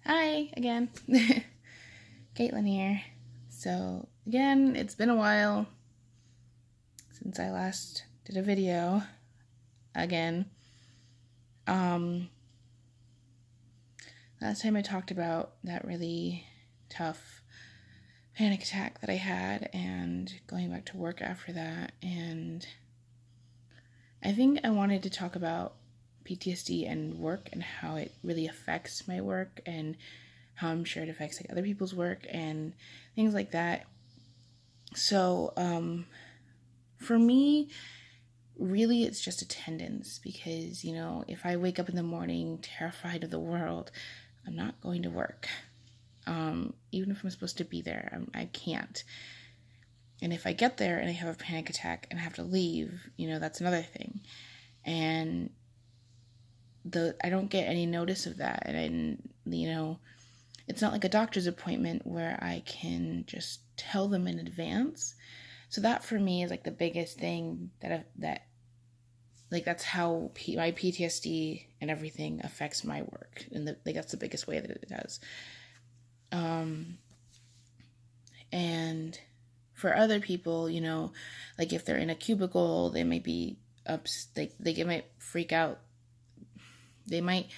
Hi again. Caitlin here. So, again, it's been a while since I last did a video. Again, um, last time I talked about that really tough panic attack that I had and going back to work after that. And I think I wanted to talk about PTSD and work and how it really affects my work and how I'm sure it affects like other people's work and things like that. So, for me, really it's just attendance because, if I wake up in the morning terrified of the world, I'm not going to work. Even if I'm supposed to be there, I can't. And if I get there and I have a panic attack and I have to leave, that's another thing. And I don't get any notice of that. And it's not like a doctor's appointment where I can just tell them in advance. So that for me is like the biggest thing that's how my PTSD and everything affects my work, and that's the biggest way that it does. And for other people, like if they're in a cubicle, they might be they might freak out. They might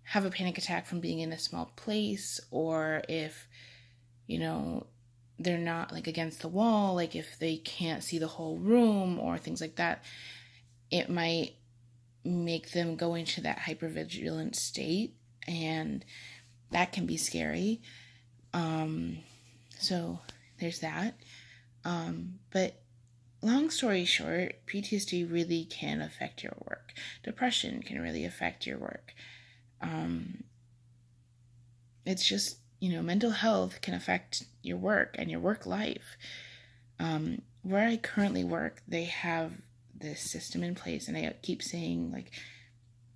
have a panic attack from being in a small place, or if they're not like against the wall, like if they can't see the whole room or things like that, it might make them go into that hypervigilant state, and that can be scary. So there's that. But long story short, PTSD really can affect your work. Depression can really affect your work. It's just, mental health can affect your work and your work life. Where I currently work, they have this system in place, and I keep saying, like,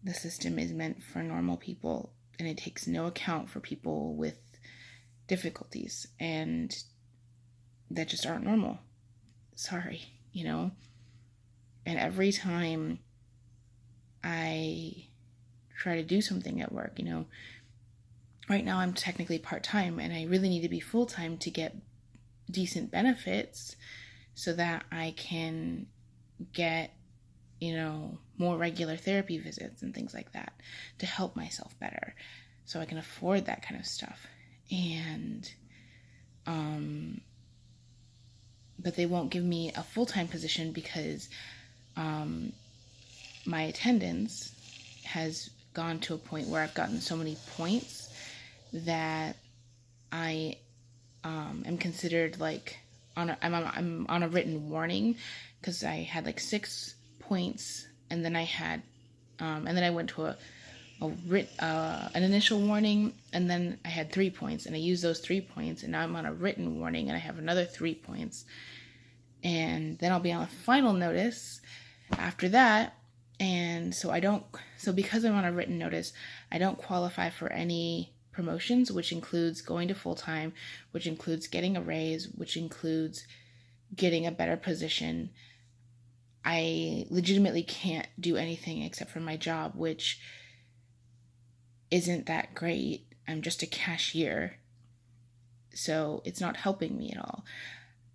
the system is meant for normal people, and it takes no account for people with difficulties and that just aren't normal. Sorry, And every time I try to do something at work, right now I'm technically part-time and I really need to be full-time to get decent benefits so that I can get, more regular therapy visits and things like that to help myself better so I can afford that kind of stuff. And, but they won't give me a full-time position because, my attendance has gone to a point where I've gotten so many points that I am considered like I'm on a written warning because I had like 6 points, and then I went to an initial warning, and then I had 3 points, and I used those 3 points, and now I'm on a written warning, and I have another 3 points, and then I'll be on a final notice after that. And so because I'm on a written notice, I don't qualify for any promotions, which includes going to full-time, which includes getting a raise, which includes getting a better position. I legitimately can't do anything except for my job, which isn't that great. I'm just a cashier, so it's not helping me at all.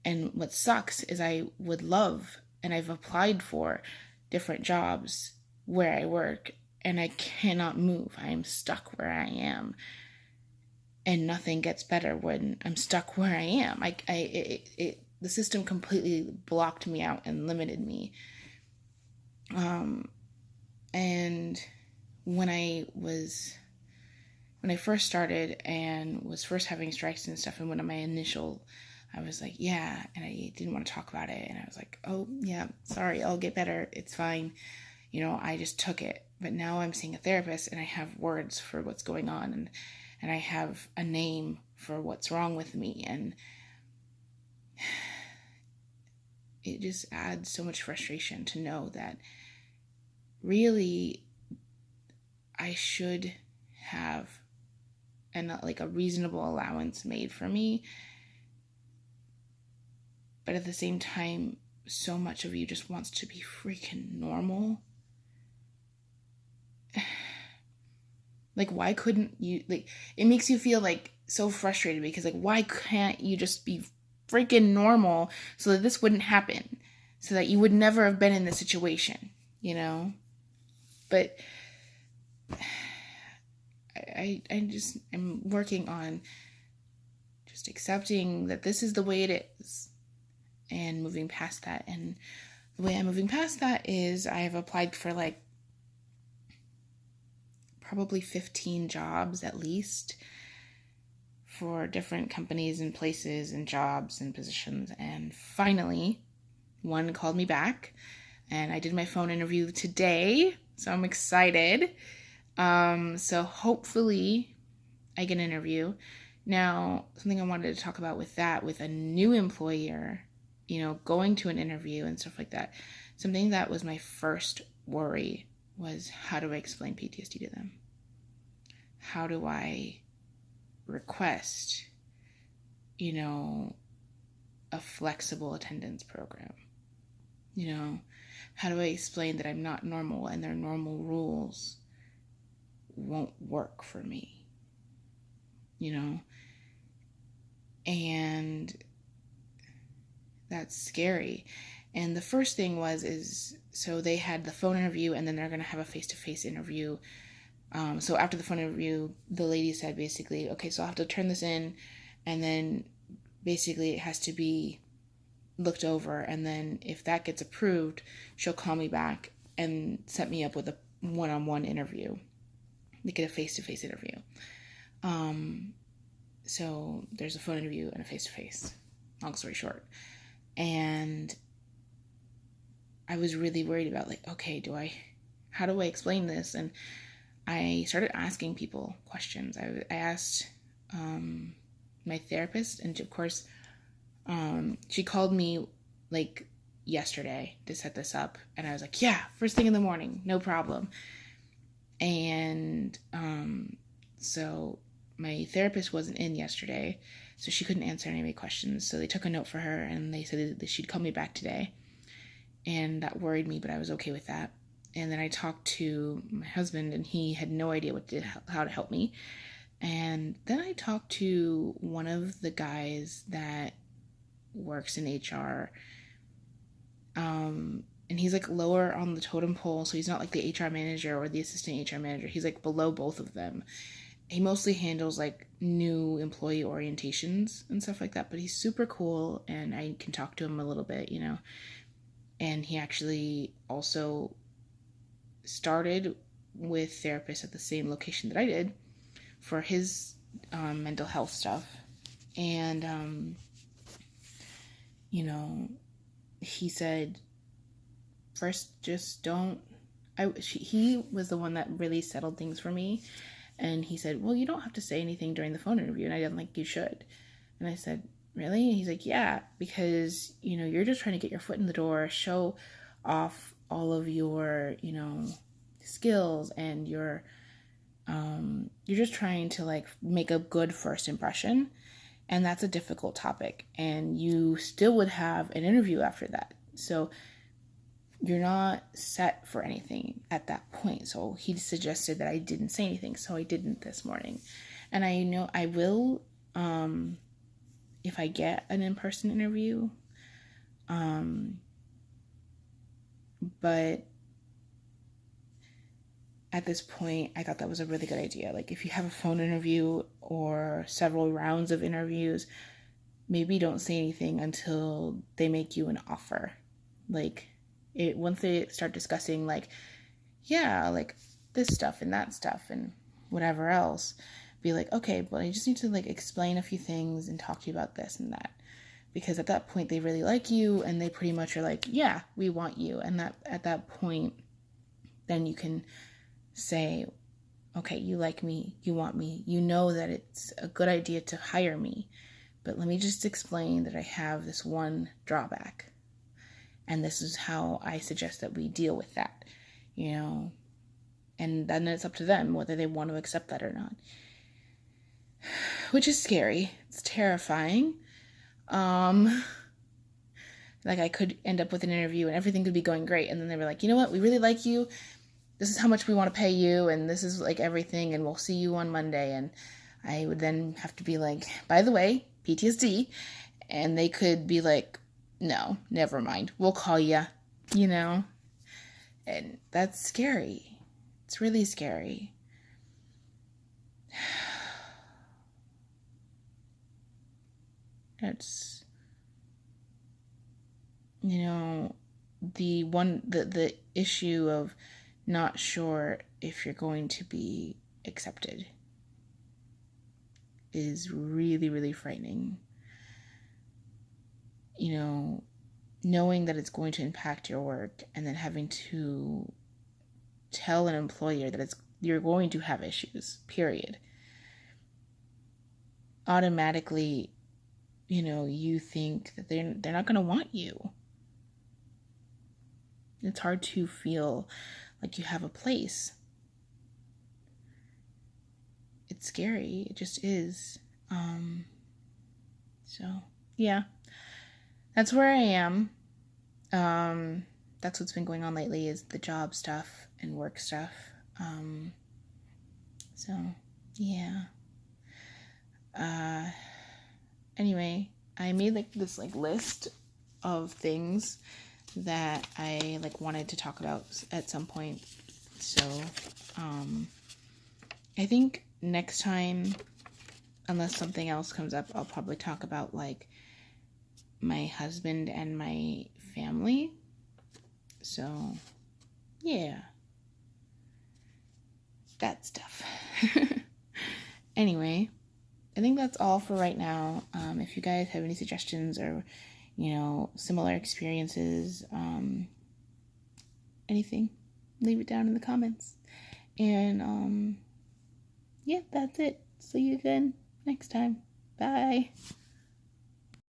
And what sucks is I would love, and I've applied for different jobs where I work, and I cannot move. I am stuck where I am, and nothing gets better when I'm stuck where I am. The system completely blocked me out and limited me. And when I first started and was first having strikes and stuff, and one of my initial, I was like, yeah, and I didn't want to talk about it, and I was like, oh yeah, sorry, I'll get better, it's fine. I just took it. But now I'm seeing a therapist, and I have words for what's going on, and I have a name for what's wrong with me, and it just adds so much frustration to know that really I should have a reasonable allowance made for me, but at the same time, so much of you just wants to be freaking normal. Like, why couldn't you, like, it makes you feel like so frustrated because, like, why can't you just be freaking normal so that this wouldn't happen? So that you would never have been in this situation, you know? But I just am working on just accepting that this is the way it is and moving past that. And the way I'm moving past that is I have applied for like probably 15 jobs at least for different companies and places and jobs and positions. And finally, one called me back and I did my phone interview today. So I'm excited. So hopefully I get an interview. Now, something I wanted to talk about with that, with a new employer, you know, going to an interview and stuff like that. Something that was my first worry was, how do I explain PTSD to them? How do I request, you know, a flexible attendance program? You know, how do I explain that I'm not normal and their normal rules won't work for me? You know, and that's scary. And the first thing so they had the phone interview and then they're going to have a face-to-face interview. So after the phone interview, the lady said basically, okay, so I'll have to turn this in and then basically it has to be looked over. And then if that gets approved, she'll call me back and set me up with a one-on-one interview. They get a face-to-face interview. So there's a phone interview and a face-to-face, long story short. And I was really worried about like, okay, how do I explain this? And I started asking people questions. I asked my therapist, and of course, she called me like yesterday to set this up. And I was like, yeah, first thing in the morning, no problem. And so my therapist wasn't in yesterday, so she couldn't answer any of my questions. So they took a note for her and they said that she'd call me back today. And that worried me, but I was okay with that. And then I talked to my husband and he had no idea how to help me. And then I talked to one of the guys that works in HR. And he's like lower on the totem pole, so he's not like the HR manager or the assistant HR manager. He's like below both of them. He mostly handles like new employee orientations and stuff like that, but he's super cool and I can talk to him a little bit, you know. And he actually also started with therapists at the same location that I did for his mental health stuff. And, you know, he said, first, just don't. He was the one that really settled things for me. And he said, well, you don't have to say anything during the phone interview. And I didn't like, you should. And I said, really? And he's like, yeah, because, you know, you're just trying to get your foot in the door, show off all of your, you know, skills, and you're just trying to like make a good first impression. And that's a difficult topic. And you still would have an interview after that. So you're not set for anything at that point. So he suggested that I didn't say anything. So I didn't this morning. And I know I will, if I get an in-person interview. But at this point, I thought that was a really good idea. Like, if you have a phone interview or several rounds of interviews, maybe don't say anything until they make you an offer. Like, once they start discussing, like, yeah, like this stuff and that stuff and whatever else, be like, okay, but I just need to like explain a few things and talk to you about this and that. Because at that point, they really like you and they pretty much are like, yeah, we want you. And that at that point, then you can say, okay, you like me, you want me, you know that it's a good idea to hire me, but let me just explain that I have this one drawback. And this is how I suggest that we deal with that, you know. And then it's up to them whether they want to accept that or not. Which is scary. It's terrifying. Like, I could end up with an interview and everything could be going great. And then they were like, you know what? We really like you. this is how much we want to pay you, and this is like everything, and we'll see you on Monday. And I would then have to be like, by the way, PTSD. And they could be like, no, never mind. We'll call you, you know? And that's scary. It's really scary. It's, you know, the issue of not sure if you're going to be accepted is really, really frightening. You know, knowing that it's going to impact your work and then having to tell an employer that you're going to have issues, period. Automatically, you know, you think that they're not going to want you. It's hard to feel like you have a place. It's scary. It just is. So, yeah. That's where I am. That's what's been going on lately, is the job stuff and work stuff. So, yeah. Anyway, I made like this like list of things that I like wanted to talk about at some point. So, I think next time, unless something else comes up, I'll probably talk about like my husband and my family. So, yeah. That stuff. Anyway, I think that's all for right now. If you guys have any suggestions or, you know, similar experiences, anything, leave it down in the comments. And, yeah, that's it. See you again next time. Bye.